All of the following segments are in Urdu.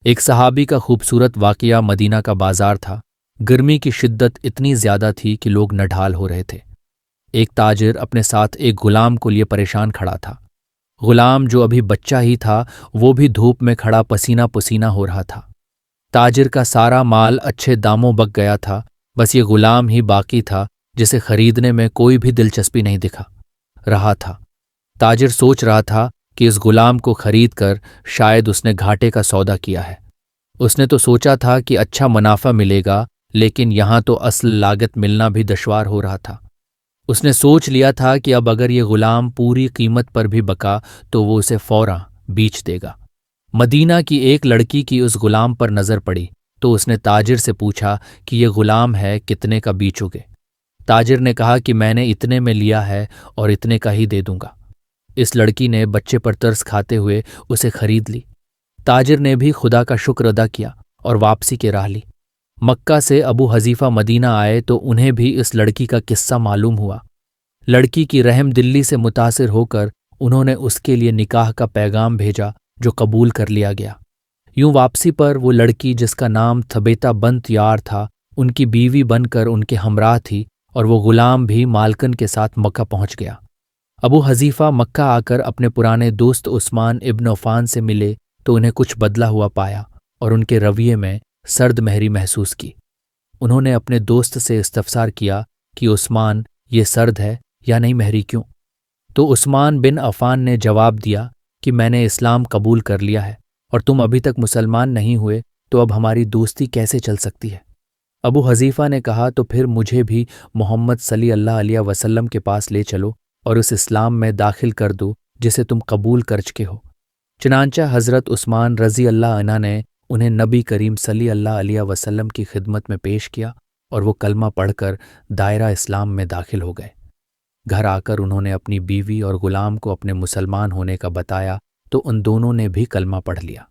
ایک صحابی کا خوبصورت واقعہ مدینہ کا بازار تھا۔ گرمی کی شدت اتنی زیادہ تھی کہ لوگ نڈھال ہو رہے تھے۔ ایک تاجر اپنے ساتھ ایک غلام کو لیے پریشان کھڑا تھا۔ غلام جو ابھی بچہ ہی تھا وہ بھی دھوپ میں کھڑا پسینہ پسینہ ہو رہا تھا۔ تاجر کا سارا مال اچھے داموں بک گیا تھا، بس یہ غلام ہی باقی تھا جسے خریدنے میں کوئی بھی دلچسپی نہیں دکھا رہا تھا۔ تاجر سوچ رہا تھا کہ اس غلام کو خرید کر شاید اس نے گھاٹے کا سودا کیا ہے۔ اس نے تو سوچا تھا کہ اچھا منافع ملے گا، لیکن یہاں تو اصل لاگت ملنا بھی دشوار ہو رہا تھا۔ اس نے سوچ لیا تھا کہ اب اگر یہ غلام پوری قیمت پر بھی بکا تو وہ اسے فوراً بیچ دے گا۔ مدینہ کی ایک لڑکی کی اس غلام پر نظر پڑی تو اس نے تاجر سے پوچھا کہ یہ غلام ہے، کتنے کا بیچو گے؟ تاجر نے کہا کہ میں نے اتنے میں لیا ہے اور اتنے کا ہی دے دوں گا۔ اس لڑکی نے بچے پر ترس کھاتے ہوئے اسے خرید لی۔ تاجر نے بھی خدا کا شکر ادا کیا اور واپسی کی راہ لی۔ مکہ سے ابو حذیفہ مدینہ آئے تو انہیں بھی اس لڑکی کا قصہ معلوم ہوا۔ لڑکی کی رحم دلی سے متاثر ہو کر انہوں نے اس کے لیے نکاح کا پیغام بھیجا جو قبول کر لیا گیا۔ یوں واپسی پر وہ لڑکی جس کا نام ثبیتہ بنت یار تھا ان کی بیوی بن کر ان کے ہمراہ تھی، اور وہ غلام بھی مالکن کے ساتھ مکہ پہنچ گیا۔ ابو حذیفہ مکہ آ کر اپنے پرانے دوست عثمان ابن عفان سے ملے تو انہیں کچھ بدلا ہوا پایا اور ان کے رویے میں سرد مہری محسوس کی۔ انہوں نے اپنے دوست سے استفسار کیا کہ عثمان، یہ سرد ہے یا نہیں مہری کیوں؟ تو عثمان بن عفان نے جواب دیا کہ میں نے اسلام قبول کر لیا ہے اور تم ابھی تک مسلمان نہیں ہوئے، تو اب ہماری دوستی کیسے چل سکتی ہے؟ ابو حذیفہ نے کہا تو پھر مجھے بھی محمد صلی اللہ علیہ وسلم کے پاس لے چلو اور اس اسلام میں داخل کر دو جسے تم قبول کر چکے ہو۔ چنانچہ حضرت عثمان رضی اللہ عنہ نے انہیں نبی کریم صلی اللہ علیہ وسلم کی خدمت میں پیش کیا اور وہ کلمہ پڑھ کر دائرہ اسلام میں داخل ہو گئے۔ گھر آ کر انہوں نے اپنی بیوی اور غلام کو اپنے مسلمان ہونے کا بتایا تو ان دونوں نے بھی کلمہ پڑھ لیا۔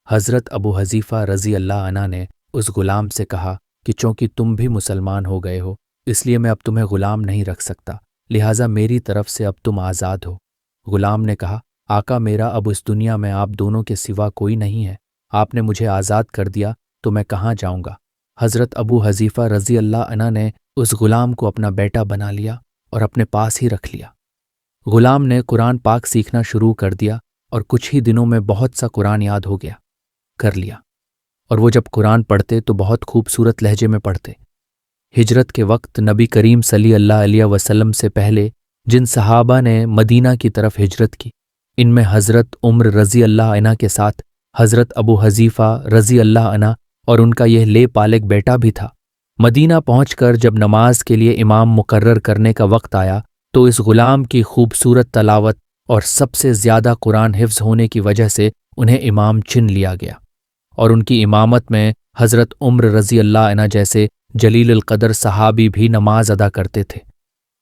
حضرت ابو حذیفہ رضی اللہ عنہ نے اس غلام سے کہا کہ چونکہ تم بھی مسلمان ہو گئے ہو اس لیے میں اب تمہیں غلام نہیں رکھ سکتا، لہٰذا میری طرف سے اب تم آزاد ہو۔ غلام نے کہا، آقا میرا اب اس دنیا میں آپ دونوں کے سوا کوئی نہیں ہے، آپ نے مجھے آزاد کر دیا تو میں کہاں جاؤں گا؟ حضرت ابو حذیفہ رضی اللہ عنہ نے اس غلام کو اپنا بیٹا بنا لیا اور اپنے پاس ہی رکھ لیا۔ غلام نے قرآن پاک سیکھنا شروع کر دیا اور کچھ ہی دنوں میں بہت سا قرآن یاد ہو گیا کر لیا، اور وہ جب قرآن پڑھتے تو بہت خوبصورت لہجے میں پڑھتے۔ ہجرت کے وقت نبی کریم صلی اللہ علیہ وسلم سے پہلے جن صحابہ نے مدینہ کی طرف ہجرت کی، ان میں حضرت عمر رضی اللہ عنہ کے ساتھ حضرت ابو حذیفہ رضی اللہ عنہ اور ان کا یہ لے پالک بیٹا بھی تھا۔ مدینہ پہنچ کر جب نماز کے لیے امام مقرر کرنے کا وقت آیا تو اس غلام کی خوبصورت تلاوت اور سب سے زیادہ قرآن حفظ ہونے کی وجہ سے انہیں امام چن لیا گیا، اور ان کی امامت میں حضرت عمر رضی اللہ عنہ جیسے جلیل القدر صحابی بھی نماز ادا کرتے تھے۔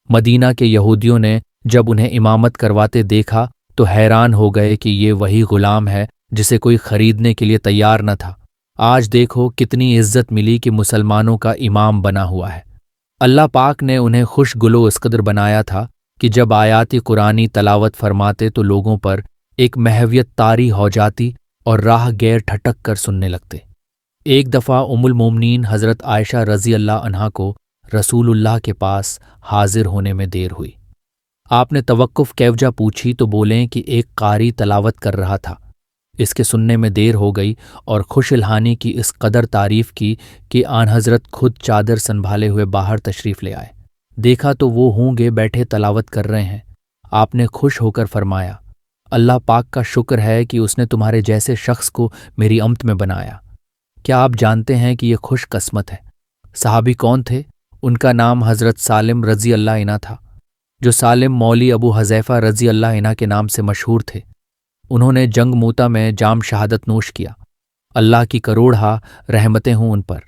مدینہ کے یہودیوں نے جب انہیں امامت کرواتے دیکھا تو حیران ہو گئے کہ یہ وہی غلام ہے جسے کوئی خریدنے کے لیے تیار نہ تھا۔ آج دیکھو کتنی عزت ملی کہ مسلمانوں کا امام بنا ہوا ہے۔ اللہ پاک نے انہیں خوش گلو اس قدر بنایا تھا کہ جب آیات قرآنی تلاوت فرماتے تو لوگوں پر ایک محویت طاری ہو جاتی اور راہ گیر ٹھٹک کر سننے لگتے۔ ایک دفعہ ام المومنین حضرت عائشہ رضی اللہ عنہا کو رسول اللہ کے پاس حاضر ہونے میں دیر ہوئی۔ آپ نے توقف کیوجہ پوچھی تو بولیں کہ ایک قاری تلاوت کر رہا تھا۔ اس کے سننے میں دیر ہو گئی اور خوش الحانی کی اس قدر تعریف کی کہ آن حضرت خود چادر سنبھالے ہوئے باہر تشریف لے آئے۔ دیکھا تو وہ ہونگے بیٹھے تلاوت کر رہے ہیں۔ آپ نے خوش ہو کر فرمایا، اللہ پاک کا شکر ہے کہ اس نے تمہارے جیسے شخص کو میری امت میں بنایا۔ کیا آپ جانتے ہیں کہ یہ خوش قسمت ہے؟ صحابی کون تھے؟ ان کا نام حضرت سالم رضی اللہ عنہ تھا، جو سالم مولی ابو حذیفہ رضی اللہ عنہ کے نام سے مشہور تھے۔ انہوں نے جنگ موتا میں جام شہادت نوش کیا۔ اللہ کی کروڑ ہا رحمتیں ہوں ان پر۔